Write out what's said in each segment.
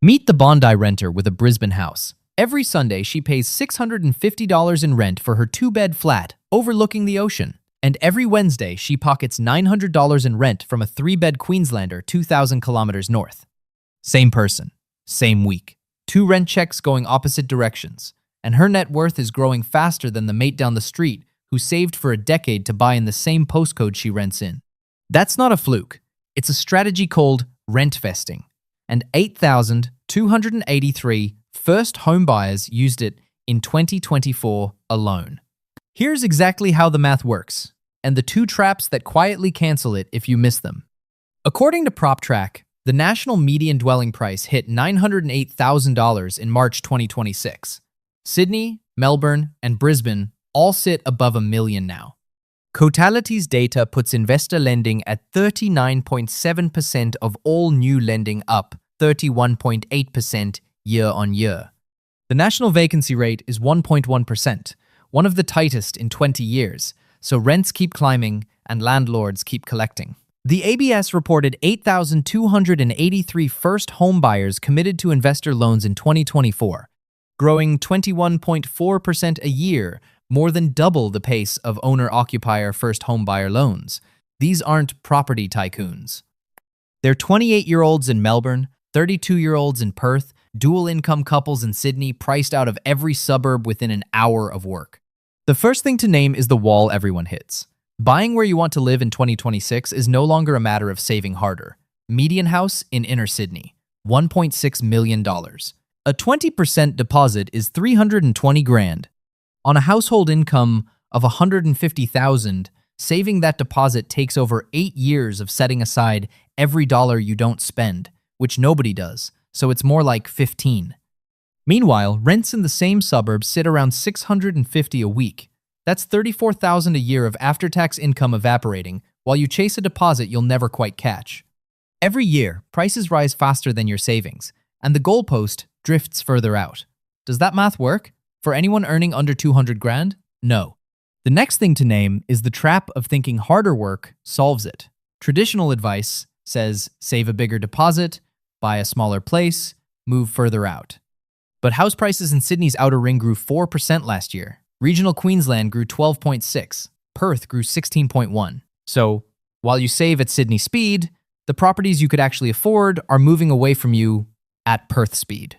Meet the Bondi renter with a Brisbane house. Every Sunday, she pays $650 in rent for her two-bed flat overlooking the ocean. And every Wednesday, she pockets $900 in rent from a three-bed Queenslander 2,000 kilometers north. Same person, same week. Two rent checks going opposite directions. And her net worth is growing faster than the mate down the street who saved for a decade to buy in the same postcode she rents in. That's not a fluke. It's a strategy called rentvesting. And 8,283 first home buyers used it in 2024 alone. Here's exactly how the math works, and the two traps that quietly cancel it if you miss them. According to PropTrack, the national median dwelling price hit $908,000 in March 2026. Sydney, Melbourne, and Brisbane all sit above $1 million now. Cotality's data puts investor lending at 39.7% of all new lending, up 31.8% year on year. The national vacancy rate is 1.1%, one of the tightest in 20 years, so rents keep climbing and landlords keep collecting. The ABS reported 8,283 first home buyers committed to investor loans in 2024, growing 21.4% a year, more than double the pace of owner-occupier first home buyer loans. These aren't property tycoons. They're 28-year-olds in Melbourne, 32-year-olds in Perth, dual-income couples in Sydney, priced out of every suburb within an hour of work. The first thing to name is the wall everyone hits. Buying where you want to live in 2026 is no longer a matter of saving harder. Median house in inner Sydney, $1.6 million. A 20% deposit is $320,000. On a household income of $150,000, saving that deposit takes over 8 years of setting aside every dollar you don't spend, which nobody does, so it's more like 15. Meanwhile, rents in the same suburbs sit around $650 a week. That's $34,000 a year of after-tax income evaporating while you chase a deposit you'll never quite catch. Every year, prices rise faster than your savings, and the goalpost drifts further out. Does that math work? For anyone earning under $200,000? No. The next thing to name is the trap of thinking harder work solves it. Traditional advice says save a bigger deposit, buy a smaller place, move further out. But house prices in Sydney's outer ring grew 4% last year. Regional Queensland grew 12.6%. Perth grew 16.1%. So, while you save at Sydney speed, the properties you could actually afford are moving away from you at Perth speed.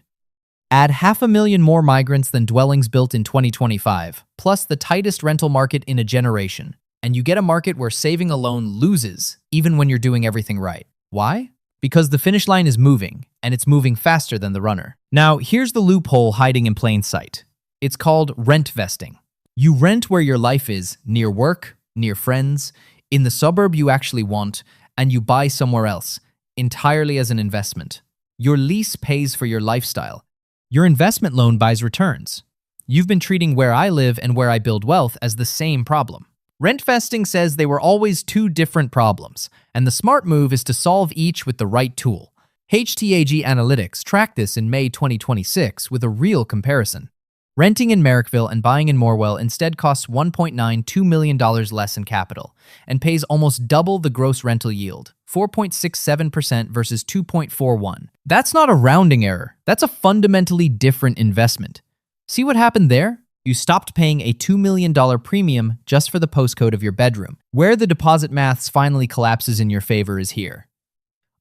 Add 500,000 more migrants than dwellings built in 2025, plus the tightest rental market in a generation, and you get a market where saving alone loses, even when you're doing everything right. Why? Because the finish line is moving, and it's moving faster than the runner. Now, here's the loophole hiding in plain sight. It's called rentvesting. You rent where your life is, near work, near friends, in the suburb you actually want, and you buy somewhere else, entirely as an investment. Your lease pays for your lifestyle. Your investment loan buys returns. You've been treating where I live and where I build wealth as the same problem. Rentvesting says they were always two different problems, and the smart move is to solve each with the right tool. HTAG Analytics tracked this in May 2026 with a real comparison. Renting in Marrickville and buying in Morwell instead costs $1.92 million less in capital and pays almost double the gross rental yield, 4.67% versus 2.41%. That's not a rounding error. That's a fundamentally different investment. See what happened there? You stopped paying a $2 million premium just for the postcode of your bedroom. Where the deposit maths finally collapses in your favor is here.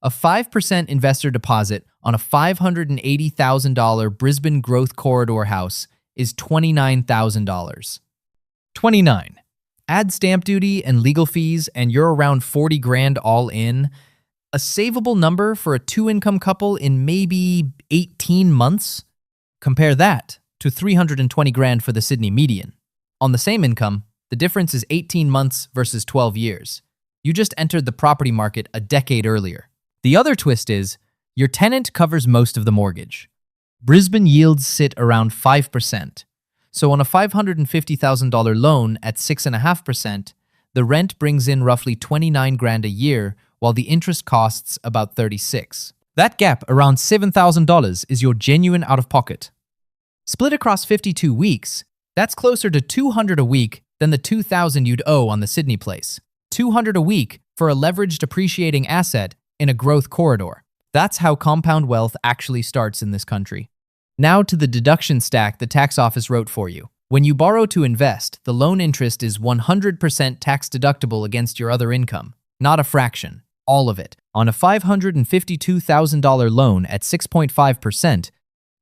A 5% investor deposit on a $580,000 Brisbane Growth Corridor house is $29,000. 29. Add stamp duty and legal fees and you're around $40,000 all in. A savable number for a two-income couple in maybe 18 months? Compare that to $320,000 for the Sydney median. On the same income, the difference is 18 months versus 12 years. You just entered the property market a decade earlier. The other twist is, your tenant covers most of the mortgage. Brisbane yields sit around 5%. So on a $550,000 loan at 6.5%, the rent brings in roughly $29,000 a year, while the interest costs about $36,000. That gap, around $7,000, is your genuine out-of-pocket. Split across 52 weeks, that's closer to $200 a week than the $2,000 you'd owe on the Sydney place. $200 a week for a leveraged appreciating asset in a growth corridor. That's how compound wealth actually starts in this country. Now to the deduction stack the tax office wrote for you. When you borrow to invest, the loan interest is 100% tax deductible against your other income, not a fraction, all of it. On a $552,000 loan at 6.5%,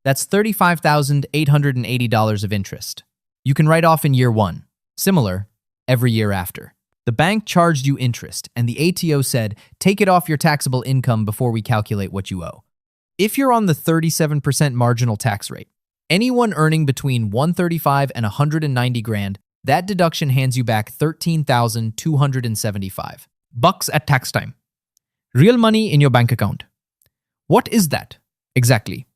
that's $35,880 of interest. You can write off in year 1. Similar, every year after. The bank charged you interest, and the ATO said, take it off your taxable income before we calculate what you owe. If you're on the 37% marginal tax rate, anyone earning between $135 and $190 grand, that deduction hands you back $13,275 bucks at tax time. Real money in your bank account. What is that exactly?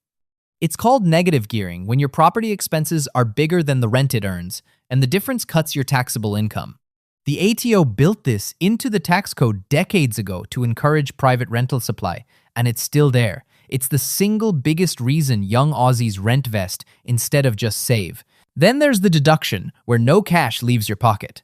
It's called negative gearing when your property expenses are bigger than the rent it earns, and the difference cuts your taxable income. The ATO built this into the tax code decades ago to encourage private rental supply, and it's still there. It's the single biggest reason young Aussies rentvest instead of just save. Then there's the deduction, where no cash leaves your pocket.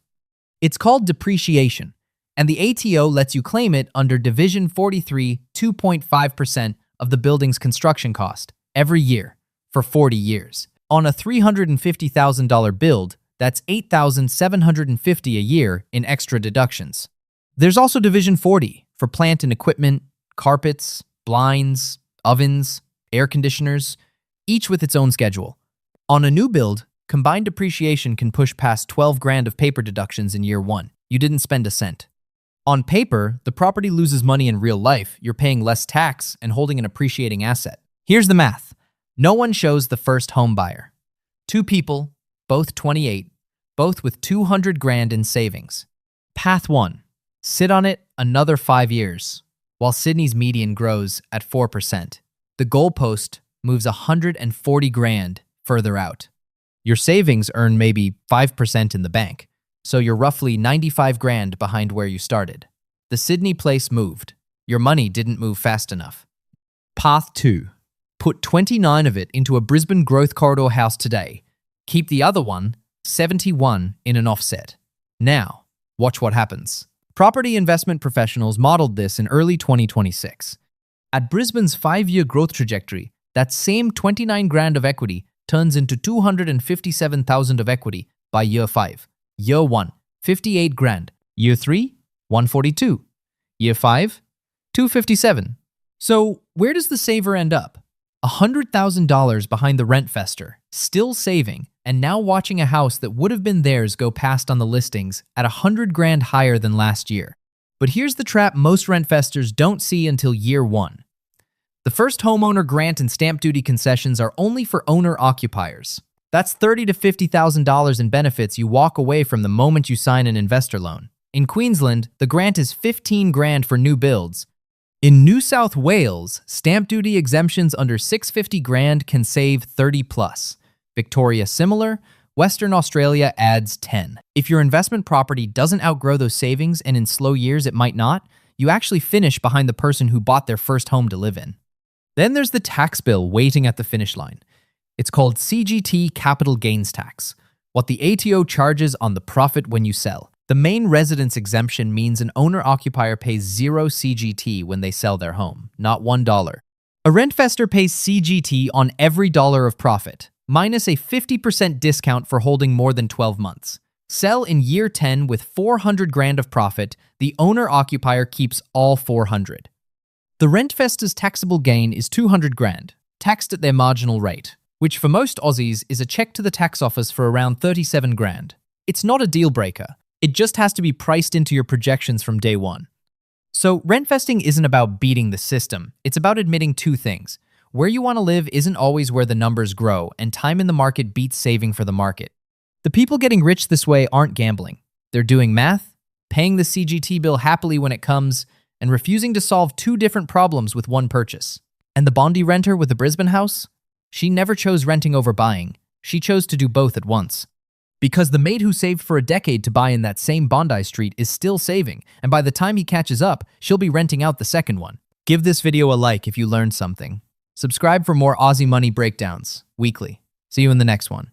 It's called depreciation, and the ATO lets you claim it under Division 43, 2.5% of the building's construction cost every year for 40 years. On a $350,000 build, that's $8,750 a year in extra deductions. There's also Division 40 for plant and equipment, carpets, blinds, ovens, air conditioners, each with its own schedule. On a new build, combined depreciation can push past 12 grand of paper deductions in year 1. You didn't spend a cent. On paper, the property loses money in real life. You're paying less tax and holding an appreciating asset. Here's the math. No one shows the first home buyer. 2 people, both 28, both with 200 grand in savings. Path 1. Sit on it another 5 years, while Sydney's median grows at 4%. The goalpost moves 140 grand further out. Your savings earn maybe 5% in the bank, so you're roughly 95 grand behind where you started. The Sydney place moved. Your money didn't move fast enough. Path 2. Put 29 of it into a Brisbane Growth Corridor house today. Keep the other one, 71, in an offset. Now, watch what happens. Property investment professionals modeled this in early 2026. At Brisbane's 5-year growth trajectory, that same 29 grand of equity turns into 257,000 of equity by year 5. Year 1, 58 grand. Year 3, 142. Year 5, 257. So where does the saver end up? $100,000 behind the rentvester, still saving, and now watching a house that would have been theirs go past on the listings at 100 grand higher than last year. But here's the trap most rentvestors don't see until year 1. The first homeowner grant and stamp duty concessions are only for owner-occupiers. That's $30,000 to $50,000 in benefits you walk away from the moment you sign an investor loan. In Queensland, the grant is 15 grand for new builds. In New South Wales, stamp duty exemptions under 650 grand can save 30 plus. Victoria similar, Western Australia adds 10. If your investment property doesn't outgrow those savings, and in slow years it might not, you actually finish behind the person who bought their first home to live in. Then there's the tax bill waiting at the finish line. It's called CGT capital gains tax, what the ATO charges on the profit when you sell. The main residence exemption means an owner-occupier pays 0 CGT when they sell their home, not $1. A rentvestor pays CGT on every dollar of profit, minus a 50% discount for holding more than 12 months. Sell in year 10 with 400 grand of profit, the owner-occupier keeps all 400. The rentvestor's taxable gain is 200 grand, taxed at their marginal rate, which for most Aussies is a check to the tax office for around 37 grand. It's not a deal breaker. It just has to be priced into your projections from day 1. So rentvesting isn't about beating the system. It's about admitting 2 things. Where you want to live isn't always where the numbers grow, and time in the market beats saving for the market. The people getting rich this way aren't gambling. They're doing math, paying the CGT bill happily when it comes, and refusing to solve 2 different problems with one purchase. And the Bondi renter with the Brisbane house? She never chose renting over buying. She chose to do both at once. Because the mate who saved for a decade to buy in that same Bondi street is still saving, and by the time he catches up, she'll be renting out the second one. Give this video a like if you learned something. Subscribe for more Aussie money breakdowns, weekly. See you in the next one.